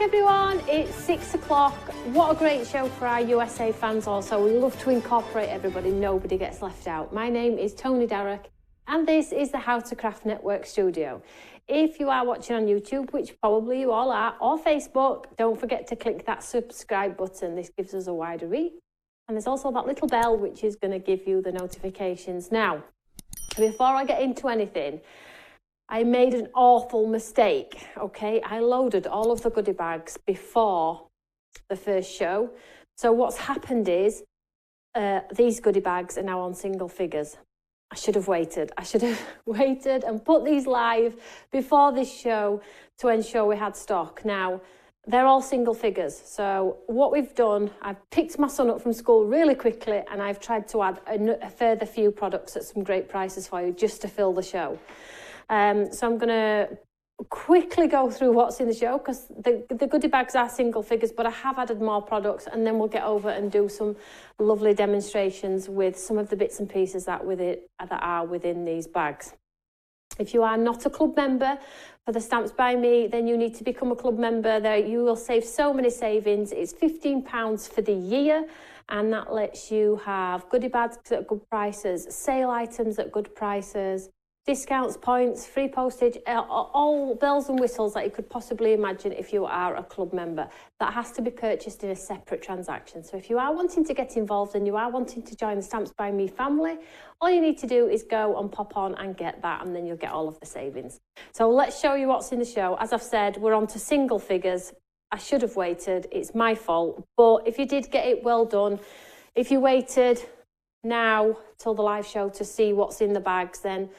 everyone, it's 6 o'clock. What a great show for our USA fans also. We love to incorporate everybody, nobody gets left out. My name is Tony Darroch and this is the How to Craft Network studio. If you are watching on YouTube, which probably you all are, or Facebook, don't forget to click that subscribe button. This gives us a wider reach. And there's also that little bell which is going to give you the notifications. Now, before I get into anything, I made an awful mistake, okay? I loaded all of the goodie bags before the first show. So what's happened is these goodie bags are now on single figures. I should have waited. I should have waited and put these live before this show to ensure we had stock. Now, they're all single figures. So what we've done, I've picked my son up from school really quickly and I've tried to add a further few products at some great prices for you just to fill the show. So I'm going to quickly go through what's in the show because the goodie bags are single figures, but I have added more products and then we'll get over and do some lovely demonstrations with some of the bits and pieces that are within these bags. If you are not a club member for the Stamps by Me, then you need to become a club member. There you will save so many savings. It's £15 for the year and that lets you have goodie bags at good prices, sale items at good prices, discounts, points, free postage, all bells and whistles that you could possibly imagine if you are a club member. That has to be purchased in a separate transaction. So if you are wanting to get involved and you are wanting to join the Stamps by Me family, all you need to do is go and pop on and get that and then you'll get all of the savings. So let's show you what's in the show. As I've said, we're on to single figures. I should have waited. It's my fault. But if you did get it, well done. If you waited now till the live show to see what's in the bags, then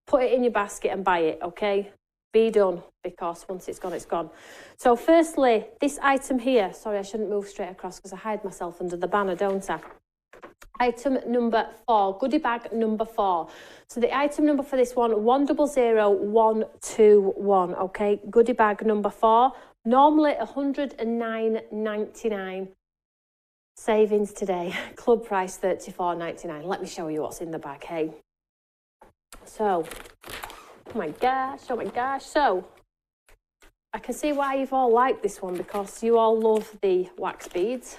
put it in your basket and buy it, okay? Be done, because once it's gone, it's gone. So firstly, this item here, sorry, I shouldn't move straight across because I hide myself under the banner, don't I? Item number 4, goodie bag number 4. So the item number for this one, 100121, okay? Goodie bag number 4, normally $109.99. Savings today, club price $34.99. Let me show you what's in the bag, hey? So, oh my gosh. So, I can see why you've all liked this one because you all love the wax beads.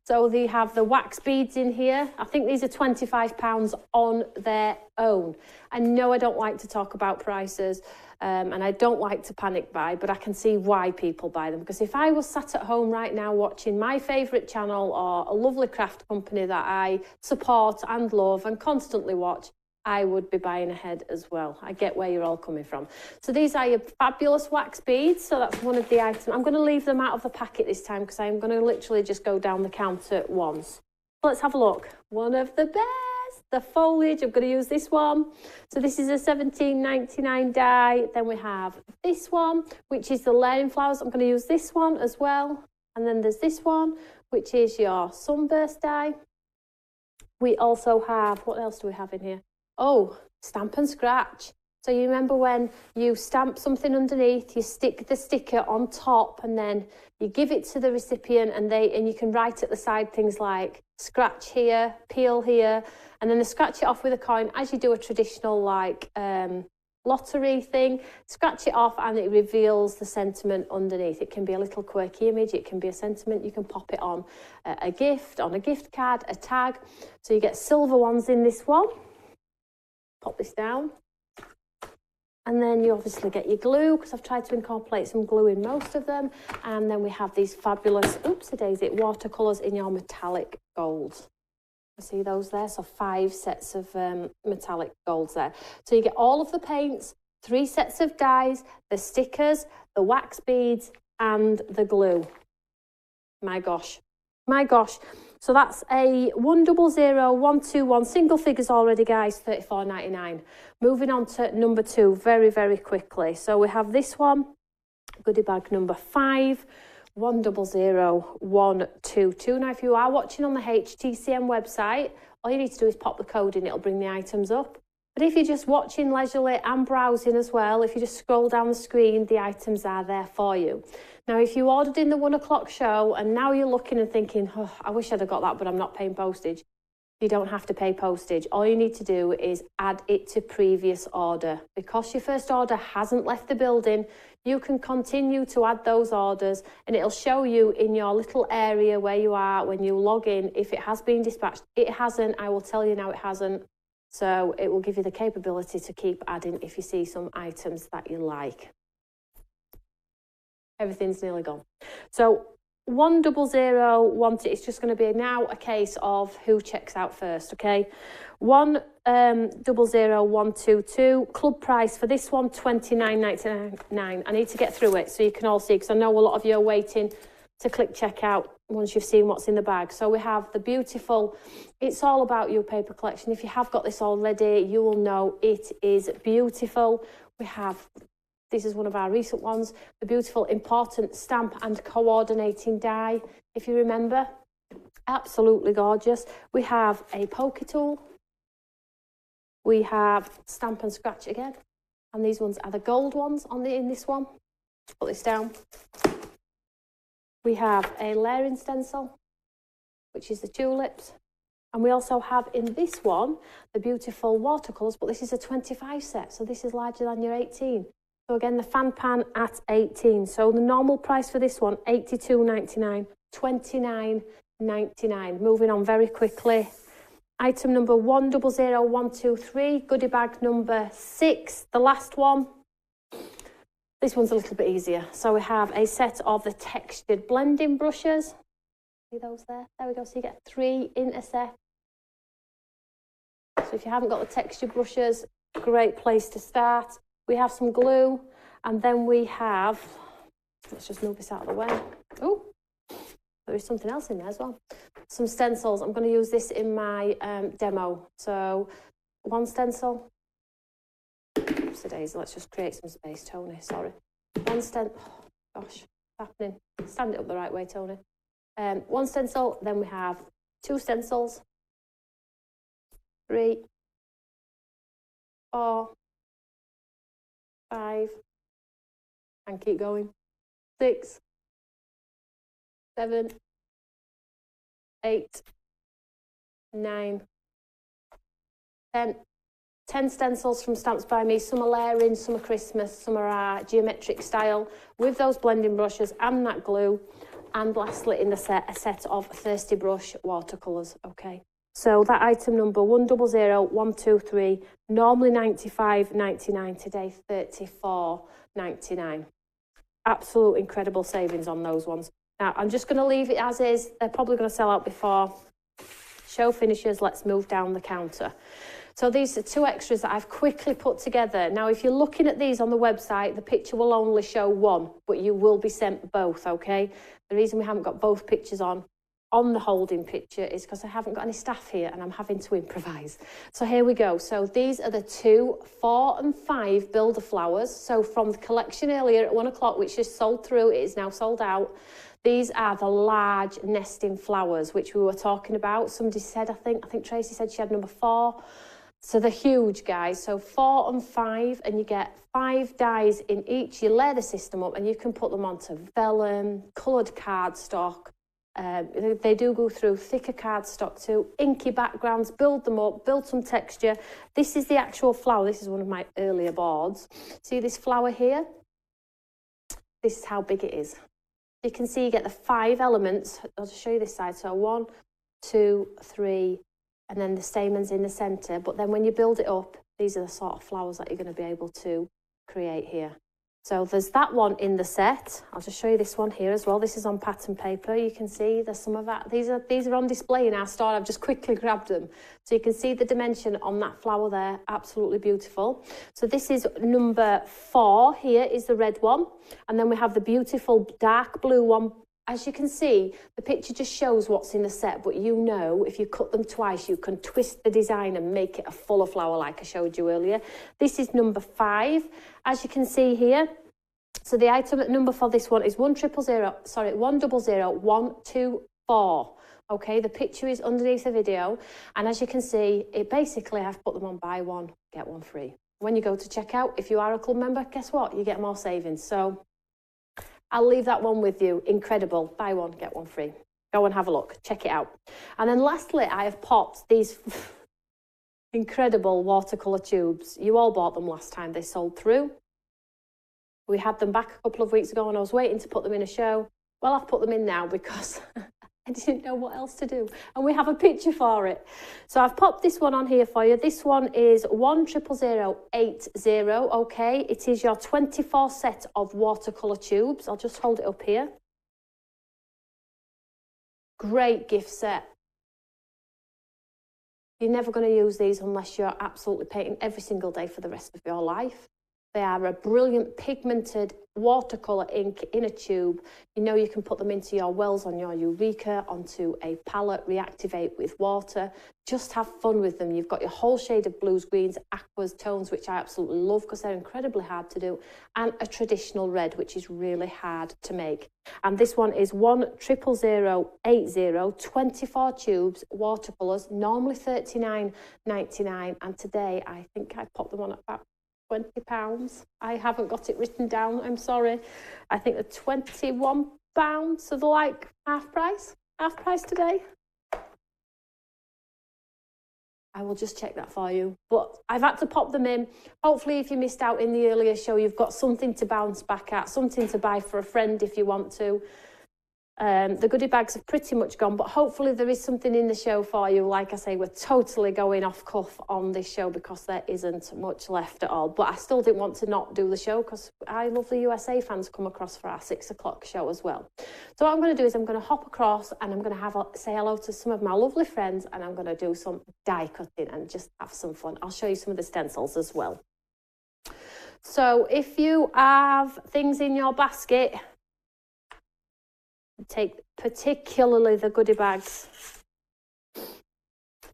So they have the wax beads in here. I think these are £25 on their own. I know I don't like to talk about prices and I don't like to panic buy, but I can see why people buy them. Because if I was sat at home right now watching my favourite channel or a lovely craft company that I support and love and constantly watch, I would be buying ahead as well. I get where you're all coming from. So these are your fabulous wax beads. So that's one of the items. I'm going to leave them out of the packet this time because I'm going to literally just go down the counter once. Let's have a look. One of the best, the foliage. I'm going to use this one. So this is a £17.99 die. Then we have this one, which is the layering flowers. I'm going to use this one as well. And then there's this one, which is your sunburst die. We also have, what else do we have in here? Oh, stamp and scratch. So you remember when you stamp something underneath, you stick the sticker on top and then you give it to the recipient and you can write at the side things like scratch here, peel here, and then they scratch it off with a coin as you do a traditional like lottery thing. Scratch it off and it reveals the sentiment underneath. It can be a little quirky image, it can be a sentiment, you can pop it on a gift, on a gift card, a tag. So you get silver ones in this one. Pop this down and then you obviously get your glue because I've tried to incorporate some glue in most of them, and then we have these fabulous oopsie-daisy watercolors in your metallic golds. See those there? So 5 sets of metallic golds there. So you get all of the paints, 3 sets of dies, the stickers, the wax beads and the glue. My gosh. So that's a 100121 single figures already, guys, $34.99. Moving on to number 2 very, very quickly. So we have this one, goodie bag number 5, 100122. Now, if you are watching on the HTCM website, all you need to do is pop the code in, it'll bring the items up. But if you're just watching leisurely and browsing as well, if you just scroll down the screen, the items are there for you. Now, if you ordered in the 1 o'clock show and now you're looking and thinking, oh, I wish I'd have got that, but I'm not paying postage. You don't have to pay postage. All you need to do is add it to previous order. Because your first order hasn't left the building, you can continue to add those orders and it'll show you in your little area where you are when you log in if it has been dispatched. It hasn't, I will tell you now it hasn't. So it will give you the capability to keep adding if you see some items that you like. Everything's nearly gone. So 10012, it's just going to be now a case of who checks out first, okay? 1001222, club price for this one, $29.99. I need to get through it so you can all see, because I know a lot of you are waiting to click checkout once you've seen what's in the bag. So we have the beautiful, it's all about you paper collection. If you have got this already, you will know it is beautiful. We have, this is one of our recent ones, the beautiful Important stamp and coordinating die, if you remember. Absolutely gorgeous. We have a poker tool. We have stamp and scratch again. And these ones are the gold ones in this one. Put this down. We have a layering stencil, which is the tulips. And we also have in this one, the beautiful watercolours, but this is a 25 set, so this is larger than your 18. So again, the fan pan at 18. So the normal price for this one, $82.99, $29.99. Moving on very quickly. Item number 100123, goodie bag number 6, the last one. This one's a little bit easier. So we have a set of the textured blending brushes. See those there? There we go. So you get 3 in a set. So if you haven't got the textured brushes, great place to start. We have some glue, and then we have, let's just move this out of the way. Oh, there is something else in there as well. Some stencils. I'm going to use this in my demo. So one stencil. Let's just create some space, Tony. Sorry. One stencil. Oh, gosh, what's happening? Stand it up the right way, Tony. One stencil. Then we have 2 stencils. 3, 4, 5, and keep going. 6, 7, 8, 9, 10. 10 stencils from Stamps by Me. Some are layering, some are Christmas, some are our geometric style with those blending brushes and that glue. And lastly in the set, a set of Thirsty Brush watercolours. Okay, so that item number 100123, normally $95.99, today $34.99. Absolute incredible savings on those ones. Now I'm just going to leave it as is. They're probably going to sell out before show finishes. Let's move down the counter. So these are 2 extras that I've quickly put together. Now, if you're looking at these on the website, the picture will only show one, but you will be sent both, okay? The reason we haven't got both pictures on the holding picture is because I haven't got any staff here and I'm having to improvise. So here we go. So these are the 2, 4 and 5 builder flowers. So from the collection earlier at 1 o'clock, which is sold through, it is now sold out. These are the large nesting flowers, which we were talking about. Somebody said, I think Tracy said she had number 4. So they're huge, guys. So 4 and 5, and you get 5 dies in each. You layer the system up and you can put them onto vellum, coloured cardstock. They do go through thicker cardstock too, inky backgrounds, build them up, build some texture. This is the actual flower. This is one of my earlier boards. See this flower here? This is how big it is. You can see you get the 5 elements. I'll just show you this side. So 1, 2, 3, and then the stamens in the centre. But then when you build it up, these are the sort of flowers that you're going to be able to create here. So there's that one in the set. I'll just show you this one here as well. This is on pattern paper. You can see there's some of that. These are on display in our store. I've just quickly grabbed them. So you can see the dimension on that flower there. Absolutely beautiful. So this is number 4 here is the red one. And then we have the beautiful dark blue one. As you can see, the picture just shows what's in the set, but you know, if you cut them twice, you can twist the design and make it a fuller flower like I showed you earlier. This is number 5, as you can see here. So the item at number for this one is 100124. Okay, the picture is underneath the video. And as you can see, it basically, I've put them on buy one, get one free. When you go to checkout, if you are a club member, guess what? You get more savings. So I'll leave that one with you. Incredible. Buy one, get one free. Go and have a look, check it out. And then lastly, I have popped these incredible watercolour tubes. You all bought them last time they sold through. We had them back a couple of weeks ago and I was waiting to put them in a show. Well, I've put them in now because I didn't know what else to do. And we have a picture for it. So I've popped this one on here for you. This one is 100080, okay? It is your 24 set of watercolour tubes. I'll just hold it up here. Great gift set. You're never going to use these unless you're absolutely painting every single day for the rest of your life. They are a brilliant pigmented watercolour ink in a tube. You know you can put them into your wells on your Eureka, onto a palette, reactivate with water. Just have fun with them. You've got your whole shade of blues, greens, aquas, tones, which I absolutely love because they're incredibly hard to do, and a traditional red, which is really hard to make. And this one is 100080, 24 tubes, watercolours, normally $39.99, and today I think I popped them on at about £20. I haven't got it written down, I'm sorry. I think they're £21, so they're like half price today. I will just check that for you, but I've had to pop them in. Hopefully if you missed out in the earlier show, you've got something to bounce back at, something to buy for a friend if you want to. The goodie bags have pretty much gone, but hopefully there is something in the show for you. Like I say, we're totally going off cuff on this show because there isn't much left at all. But I still didn't want to not do the show because I love the USA fans come across for our 6 o'clock show as well. So what I'm going to do is I'm going to hop across and I'm going to say hello to some of my lovely friends, and I'm going to do some die cutting and just have some fun. I'll show you some of the stencils as well. So if you have things in your basket, take particularly the goodie bags.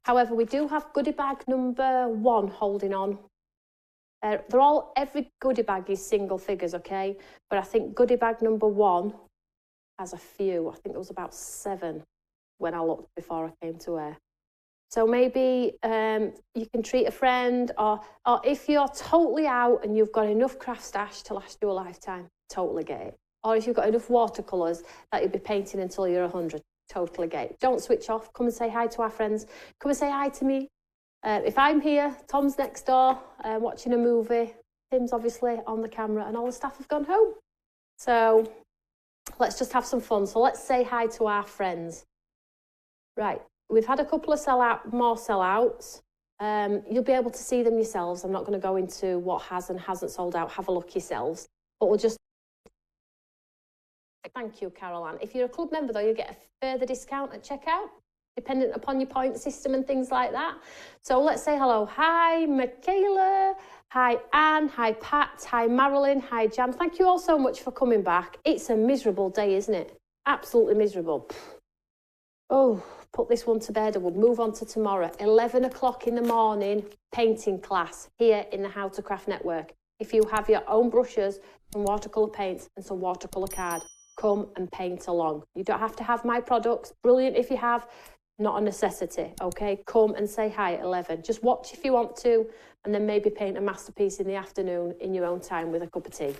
However, we do have goodie bag number 1 holding on. Every goodie bag is single figures, okay? But I think goodie bag number 1 has a few. I think there was about 7 when I looked before I came to air. So maybe you can treat a friend, or if you're totally out and you've got enough craft stash to last you a lifetime, totally get it. Or if you've got enough watercolours that you'll be painting until you're 100, totally get it. Don't switch off. Come and say hi to our friends. Come and say hi to me. If I'm here, Tom's next door watching a movie. Tim's obviously on the camera and all the staff have gone home. So let's just have some fun. So let's say hi to our friends. Right, we've had a couple of more sellouts. You'll be able to see them yourselves. I'm not going to go into what has and hasn't sold out. Have a look yourselves. But we'll just... Thank you, Caroline. If you're a club member, though, you get a further discount at checkout, dependent upon your point system and things like that. So let's say hello. Hi, Michaela. Hi, Anne. Hi, Pat. Hi, Marilyn. Hi, Jan. Thank you all so much for coming back. It's a miserable day, isn't it? Absolutely miserable. Oh, put this one to bed and we'll move on to tomorrow. 11 o'clock in the morning, painting class here in the How to Craft Network. If you have your own brushes, some watercolour paints and some watercolour card, come and paint along. You don't have to have my products. Brilliant if you have, not a necessity, okay? Come and say hi at 11. Just watch if you want to, and then maybe paint a masterpiece in the afternoon in your own time with a cup of tea.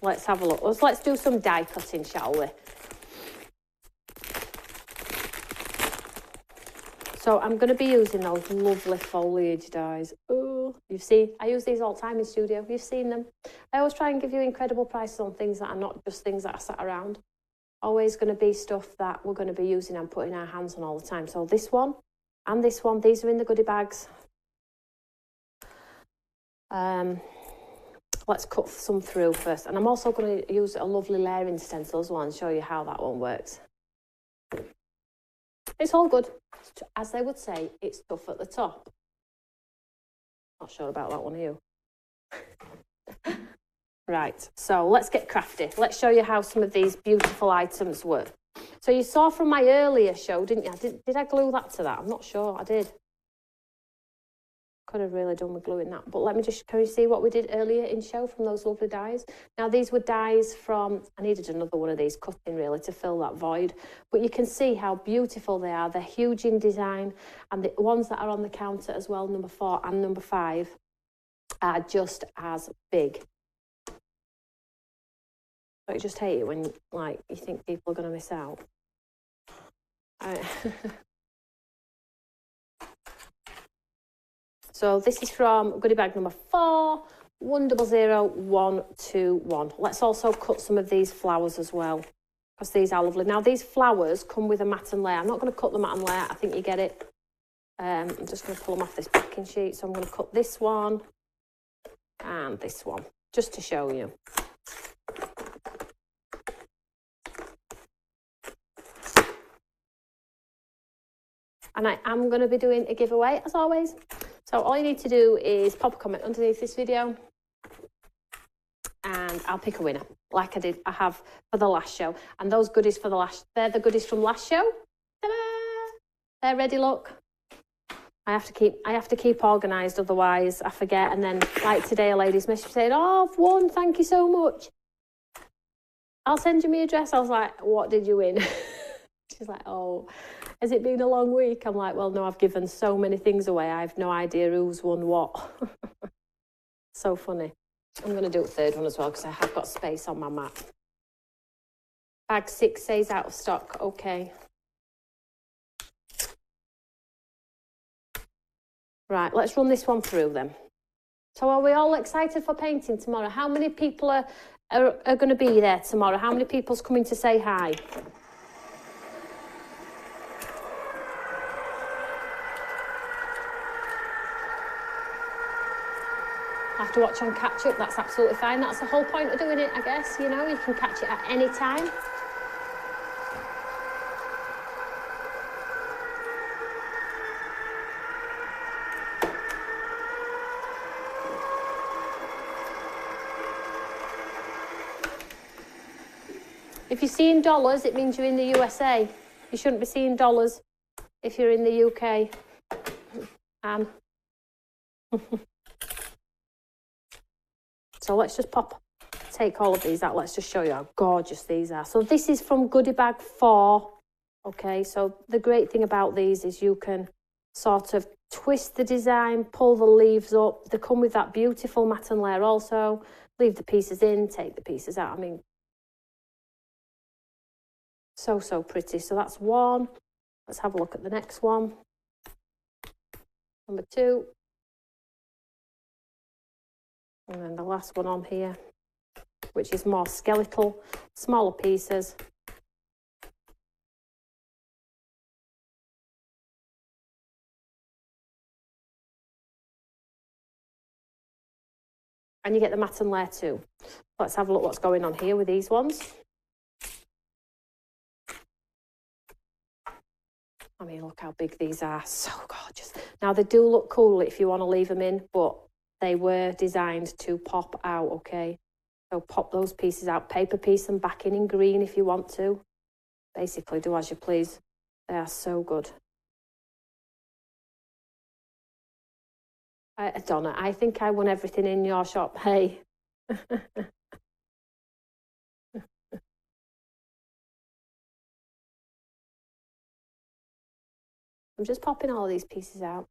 Let's have a look. Let's do some die cutting, shall we? So I'm going to be using those lovely foliage dies. Oh, you've seen, I use these all the time in studio. You've seen them. I always try and give you incredible prices on things that are not just things that are sat around. Always going to be stuff that we're going to be using and putting our hands on all the time. So this one and this one, these are in the goodie bags. Let's cut some through first. And I'm also going to use a lovely layering stencil as well and show you how that one works. It's all good. As they would say, it's tough at the top. Not sure about that one, are you? Right, so let's get crafty. Let's show you how some of these beautiful items work. So you saw from my earlier show, didn't you? Did I glue that to that? I'm not sure. I did. Could have really done with gluing that. But let me just, can you see what we did earlier in show from those lovely dies? Now, these were dies from, I needed another one of these cutting really to fill that void. But you can see how beautiful they are. They're huge in design. And the ones that are on the counter as well, number 4 and number 5, are just as big. But you just hate it when, like, you think people are going to miss out. So this is from goodie bag number 4, 100121. Let's also cut some of these flowers as well, because these are lovely. Now, these flowers come with a mat and layer. I'm not going to cut the mat and layer. I think you get it. I'm just going to pull them off this backing sheet. So I'm going to cut this one and this one, just to show you. And I am going to be doing a giveaway, as always. So all you need to do is pop a comment underneath this video and I'll pick a winner, like I have for the last show. And those goodies for the last, they're the goodies from last show. Ta-da! They're ready, look. I have to keep organised, otherwise I forget. And then, like today, a lady's message saying, "Oh, I've won, thank you so much. I'll send you my address." I was like, "What did you win?" She's like, "Oh, has it been a long week?" I'm like, "Well, no, I've given so many things away. I have no idea who's won what." So funny. I'm going to do a third one as well because I have got space on my mat. Bag 6 says out of stock. Okay. Right, let's run this one through then. So are we all excited for painting tomorrow? How many people are going to be there tomorrow? How many people's coming to say hi? Have to watch on catch up, that's absolutely fine. That's the whole point of doing it, I guess. You know, you can catch it at any time. If you're seeing dollars, it means you're in the USA. You shouldn't be seeing dollars if you're in the UK. So let's just take all of these out. Let's just show you how gorgeous these are. So this is from goodie bag 4. Okay, so the great thing about these is you can sort of twist the design, pull the leaves up. They come with that beautiful mat and layer also. Leave the pieces in, take the pieces out. I mean, so pretty. So that's one. Let's have a look at the next one. Number 2. And then the last one on here, which is more skeletal, smaller pieces. And you get the mat and layer too. Let's have a look what's going on here with these ones. I mean, look how big these are. So gorgeous. Now, they do look cool if you want to leave them in, but they were designed to pop out, okay? So pop those pieces out, paper piece them back in green if you want to. Basically, do as you please. They are so good. Donna, I think I won everything in your shop. Hey. I'm just popping all these pieces out.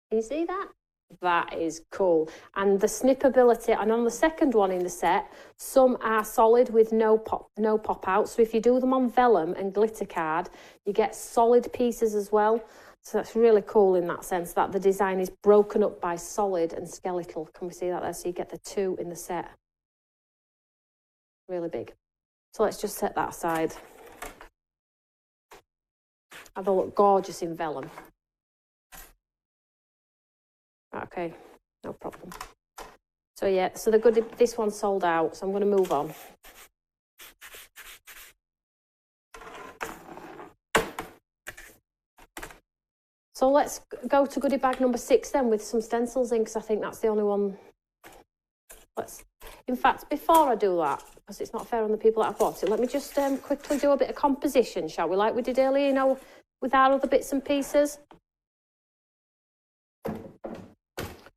Can you see that? That is cool. And the snippability, and on the second one in the set, some are solid with no pop out. So if you do them on vellum and glitter card, you get solid pieces as well. So that's really cool in that sense, that the design is broken up by solid and skeletal. Can we see that there? So you get the 2 in the set. Really big. So let's just set that aside. Have a look gorgeous in vellum. Okay, no problem. So yeah, so this one's sold out, so I'm going to move on. So let's go to goodie bag number 6 then with some stencils in, because I think that's the only one. In fact, before I do that, because it's not fair on the people that have bought it, let me just quickly do a bit of composition, shall we, like we did earlier, you know, with our other bits and pieces.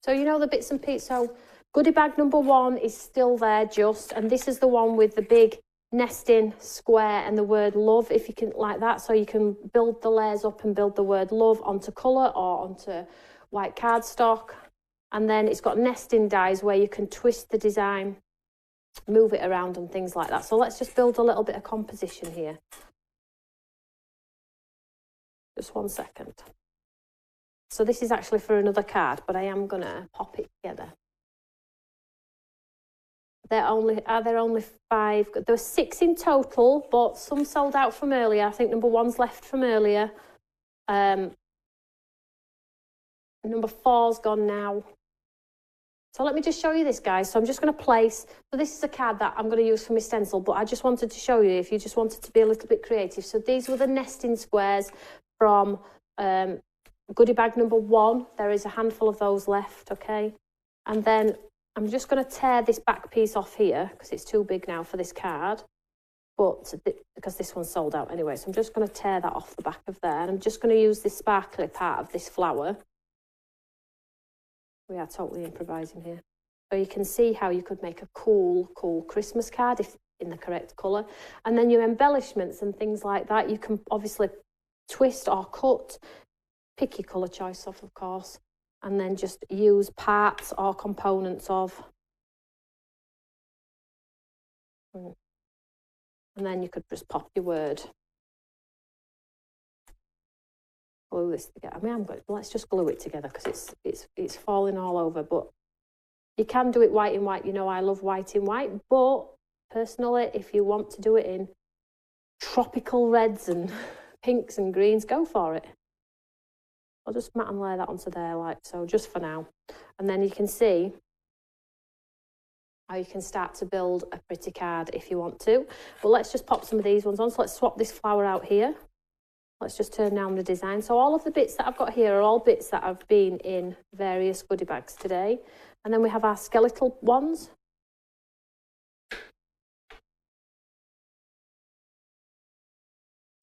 So you know the bits and pieces. So goodie bag number 1 is still there just, and this is the one with the big nesting square and the word love, if you can, like that. So you can build the layers up and build the word love onto colour or onto white cardstock. And then it's got nesting dies where you can twist the design move it around and things like that. So let's just build a little bit of composition here. Just 1 second. So this is actually for another card, but I am gonna pop it together. Are there only 5? There were 6 in total, but some sold out from earlier. I think number 1's left from earlier. Number 4's gone now. So let me just show you this, guys. So I'm just going to place, so this is a card that I'm going to use for my stencil, but I just wanted to show you if you just wanted to be a little bit creative. So these were the nesting squares from goodie bag number 1. There is a handful of those left, okay? And then I'm just going to tear this back piece off here because it's too big now for this card, but because this one's sold out anyway. So I'm just going to tear that off the back of there. And I'm just going to use this sparkly part of this flower. We are totally improvising here. So you can see how you could make a cool Christmas card if in the correct colour. And then your embellishments and things like that, you can obviously twist or cut, pick your colour choice off, of course, and then just use parts or components of. And then you could just pop your word. Glue this together. I mean, let's just glue it together because it's falling all over. But you can do it white in white. You know, I love white in white. But personally, if you want to do it in tropical reds and pinks and greens, go for it. I'll just matte and layer that onto there like so, just for now. And then you can see how you can start to build a pretty card if you want to. But let's just pop some of these ones on. So let's swap this flower out here. Let's just turn down the design. So all of the bits that I've got here are all bits that have been in various goodie bags today. And then we have our skeletal ones.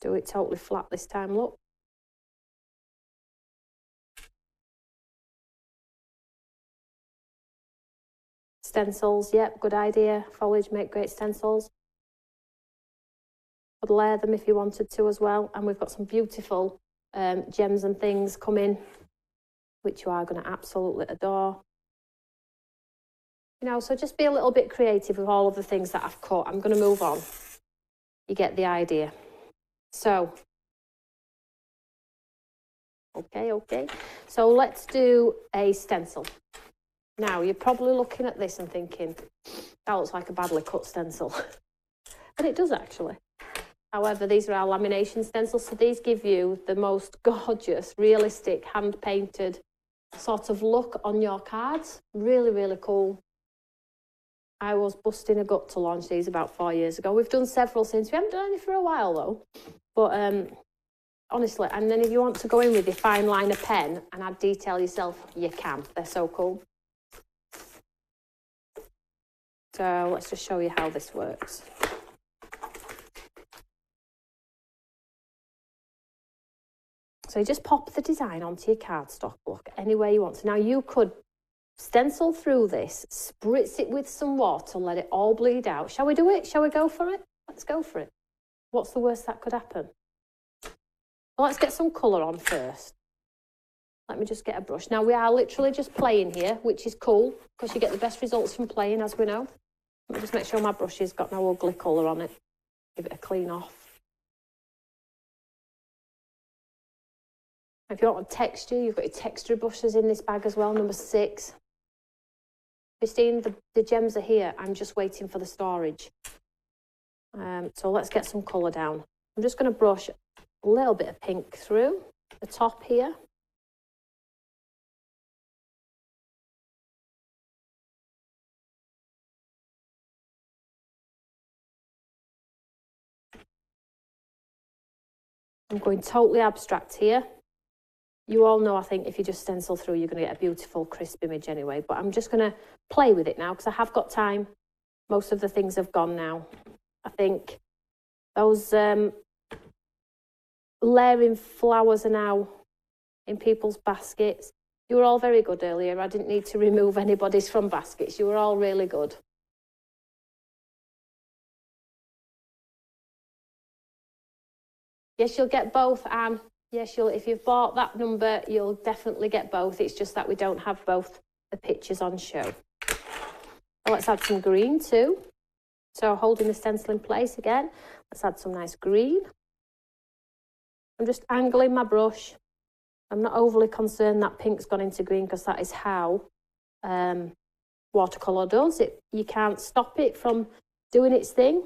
Do it totally flat this time, look. Stencils, yep, good idea. Foliage make great stencils. Could layer them if you wanted to as well. And we've got some beautiful gems and things coming, which you are going to absolutely adore. You know, so just be a little bit creative with all of the things that I've cut. I'm going to move on. You get the idea. So, okay. So let's do a stencil. Now, you're probably looking at this and thinking, that looks like a badly cut stencil. And it does actually. However, these are our lamination stencils, so these give you the most gorgeous, realistic, hand-painted sort of look on your cards. Really, really cool. I was busting a gut to launch these about 4 years ago. We've done several since. We haven't done any for a while, though. But honestly, and then if you want to go in with your fine liner pen and add detail yourself, you can. They're so cool. So let's just show you how this works. So you just pop the design onto your cardstock block any way you want to. Now you could stencil through this, spritz it with some water, let it all bleed out. Shall we do it? Shall we go for it? Let's go for it. What's the worst that could happen? Well, let's get some colour on first. Let me just get a brush. Now we are literally just playing here, which is cool because you get the best results from playing, as we know. Let me just make sure my brush has got no ugly colour on it. Give it a clean off. If you want a texture, you've got your texture brushes in this bag as well, number 6. Christine, the gems are here. I'm just waiting for the storage. So let's get some colour down. I'm just going to brush a little bit of pink through the top here. I'm going totally abstract here. You all know, I think, if you just stencil through, you're going to get a beautiful, crisp image anyway. But I'm just going to play with it now because I have got time. Most of the things have gone now. I think those layering flowers are now in people's baskets. You were all very good earlier. I didn't need to remove anybody's from baskets. You were all really good. Yes, you'll get both, Anne. Yes, if you've bought that number, you'll definitely get both. It's just that we don't have both the pictures on show. Well, let's add some green too. So holding the stencil in place again, let's add some nice green. I'm just angling my brush. I'm not overly concerned that pink's gone into green because that is how watercolour does it. You can't stop it from doing its thing.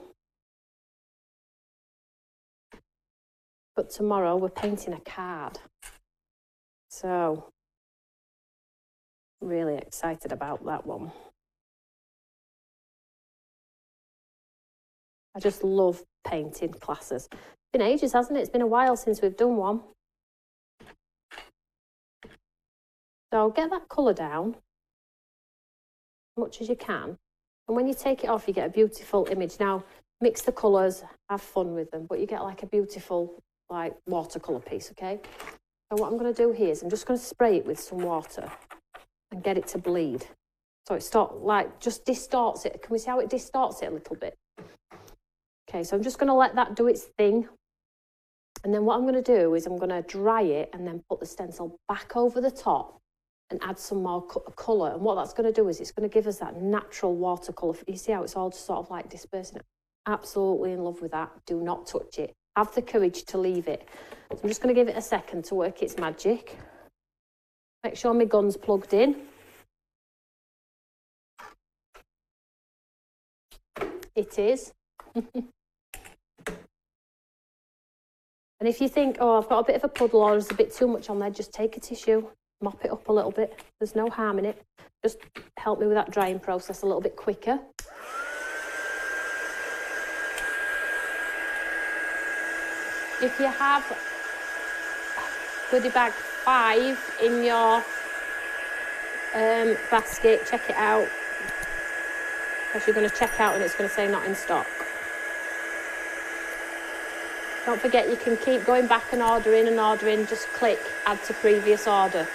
But tomorrow we're painting a card. So, really excited about that one. I just love painting classes. It's been ages, hasn't it? It's been a while since we've done one. So get that colour down as much as you can. And when you take it off, you get a beautiful image. Now, mix the colours, have fun with them, but you get like a beautiful, like, watercolour piece, okay? So what I'm going to do here is I'm just going to spray it with some water and get it to bleed. So it just distorts it. Can we see how it distorts it a little bit? Okay, so I'm just going to let that do its thing. And then what I'm going to do is I'm going to dry it and then put the stencil back over the top and add some more colour. And what that's going to do is it's going to give us that natural watercolour. You see how it's all just sort of like dispersing? Absolutely in love with that. Do not touch it. Have the courage to leave it. So I'm just going to give it a second to work its magic. Make sure my gun's plugged in. It is. And if you think, oh, I've got a bit of a puddle or there's a bit too much on there, just take a tissue, mop it up a little bit. There's no harm in it. Just help me with that drying process a little bit quicker. If you have Goodie bag 5 in your basket, check it out. Because you're going to check out and it's going to say not in stock. Don't forget, you can keep going back and ordering, just click add to previous order.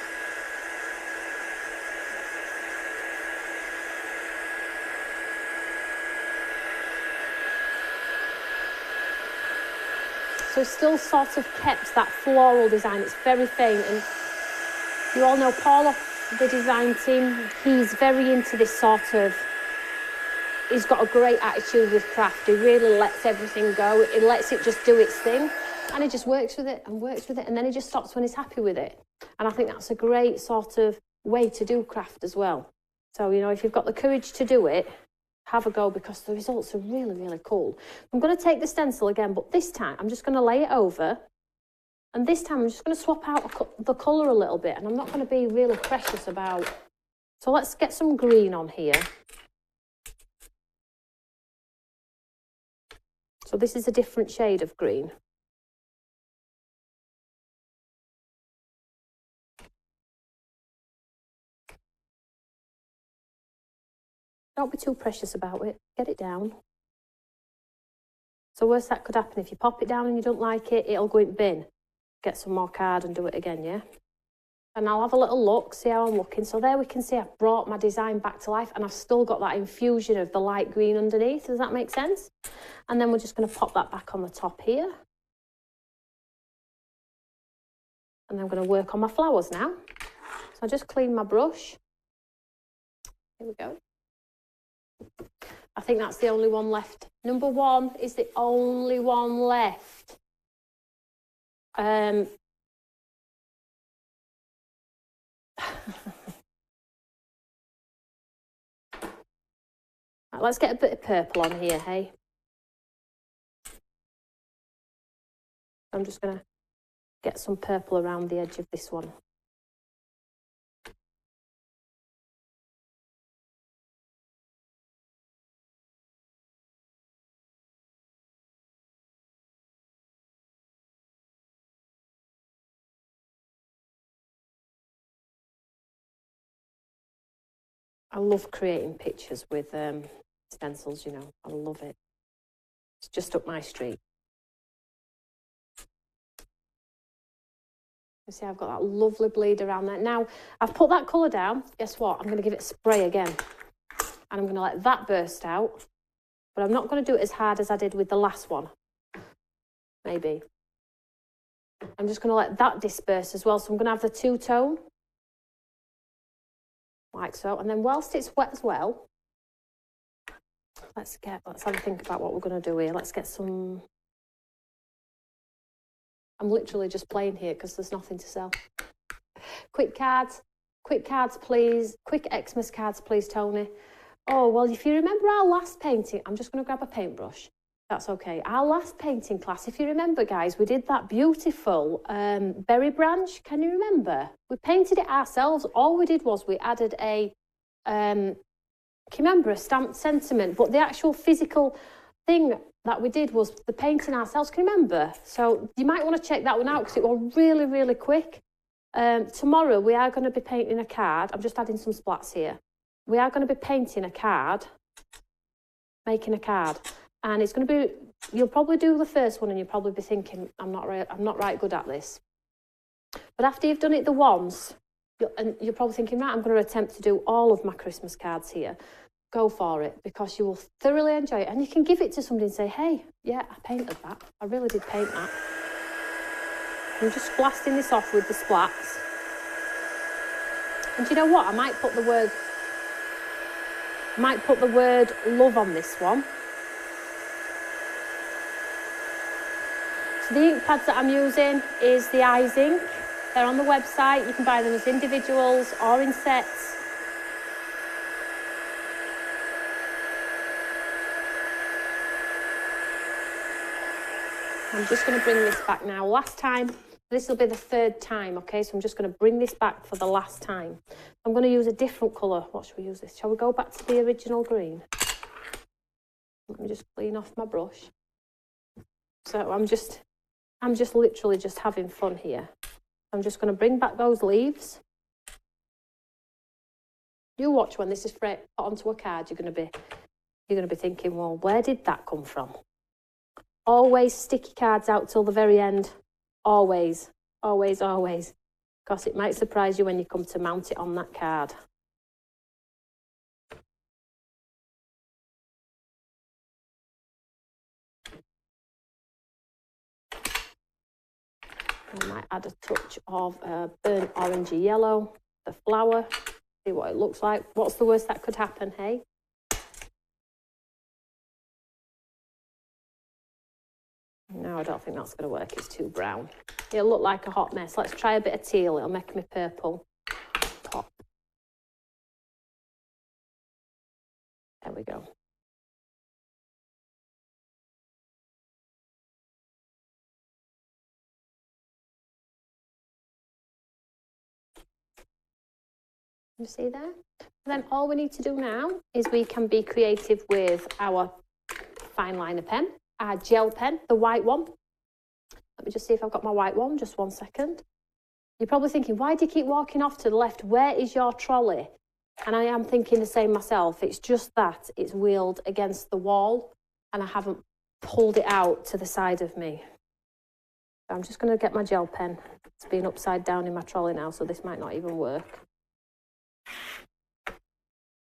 So still sort of kept that floral design. It's very faint, and you all know Paul off the design team, he's very into this sort of, he's got a great attitude with craft. He really lets everything go. He lets it just do its thing. And he just works with it and works with it. And then he just stops when he's happy with it. And I think that's a great sort of way to do craft as well. So, you know, if you've got the courage to do it, have a go because the results are really, really cool. I'm going to take the stencil again, but this time I'm just going to lay it over. And this time I'm just going to swap out the colour a little bit. And I'm not going to be really precious about... So let's get some green on here. So this is a different shade of green. Don't be too precious about it. Get it down. So worst that could happen, if you pop it down and you don't like it, it'll go in bin. Get some more card and do it again, yeah? And I'll have a little look, see how I'm looking. So there we can see I've brought my design back to life and I've still got that infusion of the light green underneath. Does that make sense? And then we're just going to pop that back on the top here. And then I'm going to work on my flowers now. So I just clean my brush. Here we go. I think that's the only one left. Number 1 is the only one left. Right, let's get a bit of purple on here, hey? I'm just going to get some purple around the edge of this one. I love creating pictures with stencils, you know. I love it. It's just up my street. You see, I've got that lovely bleed around there. Now, I've put that colour down. Guess what? I'm going to give it a spray again. And I'm going to let that burst out. But I'm not going to do it as hard as I did with the last one. Maybe. I'm just going to let that disperse as well. So I'm going to have the two-tone. Like so. And then whilst it's wet as well, let's have a think about what we're going to do here. Let's get some... I'm literally just playing here because there's nothing to sell. Quick cards, please. Quick Xmas cards, please, Tony. Oh, well, if you remember our last painting, I'm just going to grab a paintbrush. That's okay. Our last painting class, if you remember, guys, we did that beautiful berry branch. Can you remember? We painted it ourselves. All we did was we added a, can you remember, a stamped sentiment? But the actual physical thing that we did was the painting ourselves. Can you remember? So you might want to check that one out because it was really, really quick. Tomorrow we are going to be painting a card. I'm just adding some splats here. We are going to be painting a card, making a card. And it's going to be, you'll probably do the first one and you'll probably be thinking, I'm not right good at this. But after you've done it the once, you're probably thinking, right, I'm going to attempt to do all of my Christmas cards here. Go for it, because you will thoroughly enjoy it. And you can give it to somebody and say, hey, yeah, I painted that. I really did paint that. I'm just blasting this off with the splats. And do you know what? I might put the word love on this one. So the ink pads that I'm using is the Eyes ink. They're on the website. You can buy them as individuals or in sets. I'm just going to bring this back now. Last time, this will be the third time, okay? So I'm just going to bring this back for the last time. I'm going to use a different colour. What should we use this? Shall we go back to the original green? Let me just clean off my brush. So I'm just literally just having fun here. I'm just going to bring back those leaves. You watch when this is put onto a card, you're going to be thinking, well, where did that come from? Always sticky cards out till the very end. Always, always, always. Because it might surprise you when you come to mount it on that card. I might add a touch of burnt orangey yellow, the flower, see what it looks like. What's the worst that could happen, hey? No, I don't think that's going to work. It's too brown. It'll look like a hot mess. Let's try a bit of teal. It'll make me purple. Pop. There we go. You see there? Then all we need to do now is we can be creative with our fine liner pen, our gel pen, the white one. Let me just see if I've got my white one, just 1 second. You're probably thinking, why do you keep walking off to the left? Where is your trolley? And I am thinking the same myself. It's just that it's wheeled against the wall and I haven't pulled it out to the side of me. So I'm just going to get my gel pen. It's been upside down in my trolley now, so this might not even work.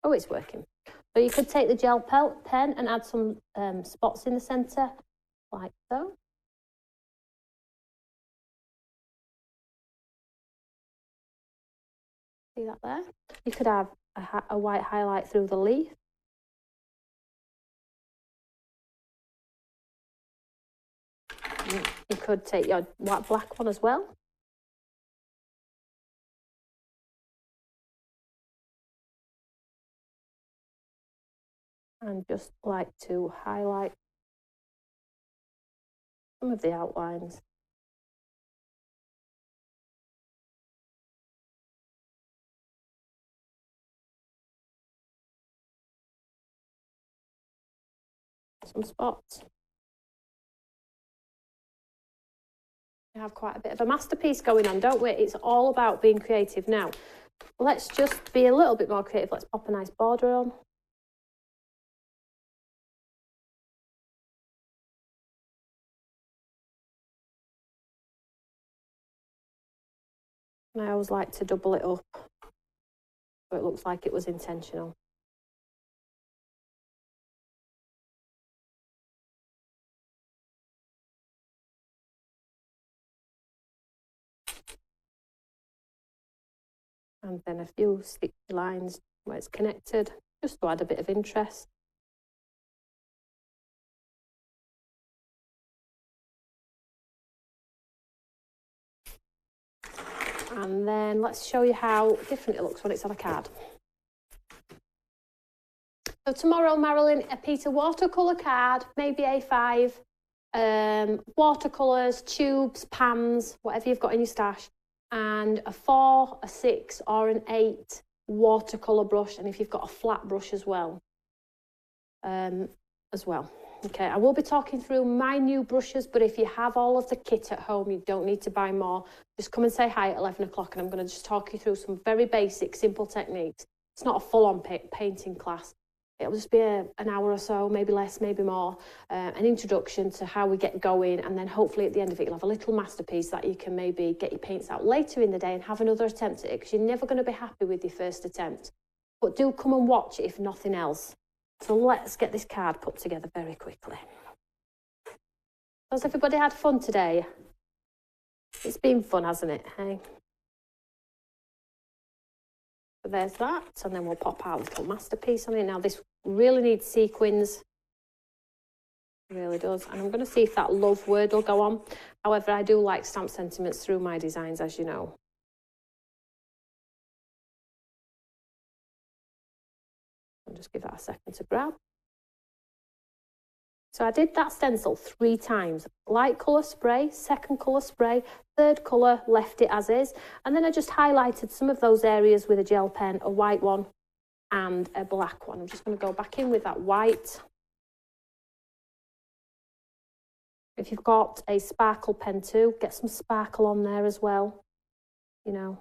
Oh, it's working. So you could take the gel pen and add some spots in the centre, like so. See that there? You could have a white highlight through the leaf. You could take your black one as well. And just like to highlight some of the outlines. Some spots. We have quite a bit of a masterpiece going on, don't we? It's all about being creative. Now, let's just be a little bit more creative. Let's pop a nice border on. And I always like to double it up so it looks like it was intentional. And then a few sticky lines where it's connected, just to add a bit of interest. And then let's show you how different it looks when it's on a card. So tomorrow, Marilyn, a piece of watercolour card, maybe A5, watercolours, tubes, pans, whatever you've got in your stash, and a 4, a 6 or an 8 watercolour brush, and if you've got a flat brush as well. Okay, I will be talking through my new brushes, but if you have all of the kit at home, you don't need to buy more. Just come and say hi at 11 o'clock and I'm going to just talk you through some very basic, simple techniques. It's not a full-on painting class. It'll just be an hour or so, maybe less, maybe more, an introduction to how we get going, and then hopefully at the end of it you'll have a little masterpiece that you can maybe get your paints out later in the day and have another attempt at it, because you're never going to be happy with your first attempt. But do come and watch it if nothing else. So let's get this card put together very quickly. Has everybody had fun today? It's been fun, hasn't it? Hey? So there's that, and then we'll pop our little masterpiece on it. Now this really needs sequins. It really does. And I'm going to see if that love word will go on. However, I do like stamp sentiments through my designs, as you know. I'll just give that a second to grab. So I did that stencil 3 times. Light colour spray, second colour spray, third colour, left it as is. And then I just highlighted some of those areas with a gel pen, a white one and a black one. I'm just going to go back in with that white. If you've got a sparkle pen too, get some sparkle on there as well, you know.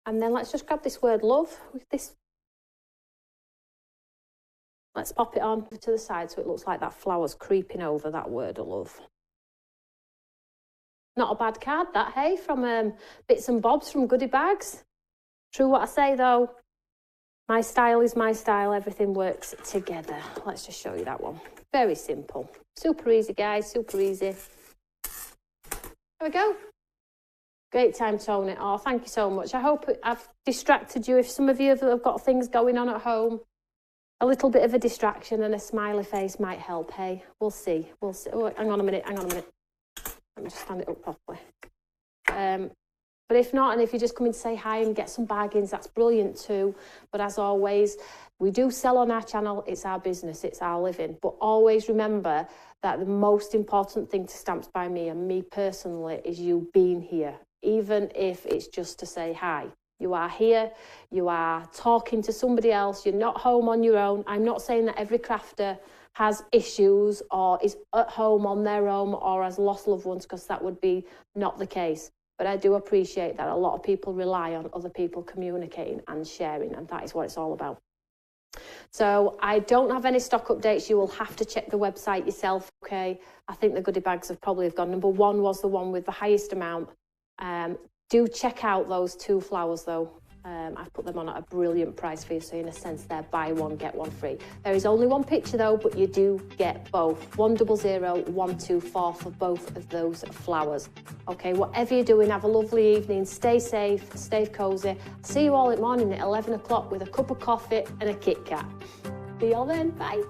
And then let's just grab this word love with this. Let's pop it on to the side so it looks like that flower's creeping over that word of love. Not a bad card that, hey, from Bits and Bobs from Goodie Bags. True what I say though, my style is my style, everything works together. Let's just show you that one. Very simple. Super easy, guys, super easy. There we go. Great time to own it. Oh, thank you so much. I hope I've distracted you. If some of you have got things going on at home, a little bit of a distraction and a smiley face might help, hey? We'll see. We'll see. Oh, hang on a minute. Let me just stand it up properly. But if not, and if you just come in to say hi and get some bargains, that's brilliant too. But as always, we do sell on our channel. It's our business. It's our living. But always remember that the most important thing to Stamps by Me and me personally is you being here, even if it's just to say hi. You are here, you are talking to somebody else, you're not home on your own. I'm not saying that every crafter has issues or is at home on their own or has lost loved ones, because that would be not the case. But I do appreciate that a lot of people rely on other people communicating and sharing, and that is what it's all about. So I don't have any stock updates. You will have to check the website yourself, okay? I think the Goodie Bags have probably gone. Number 1 was the one with the highest amount. Do check out those 2 flowers though. I've put them on at a brilliant price for you, so in a sense they're buy one get one free. There is only one picture though, but you do get both. 100, 124 for both of those flowers. Okay, whatever you're doing, have a lovely evening, stay safe, stay cozy. See you all in the morning at 11 o'clock with a cup of coffee and a Kit Kat. See you all then, bye.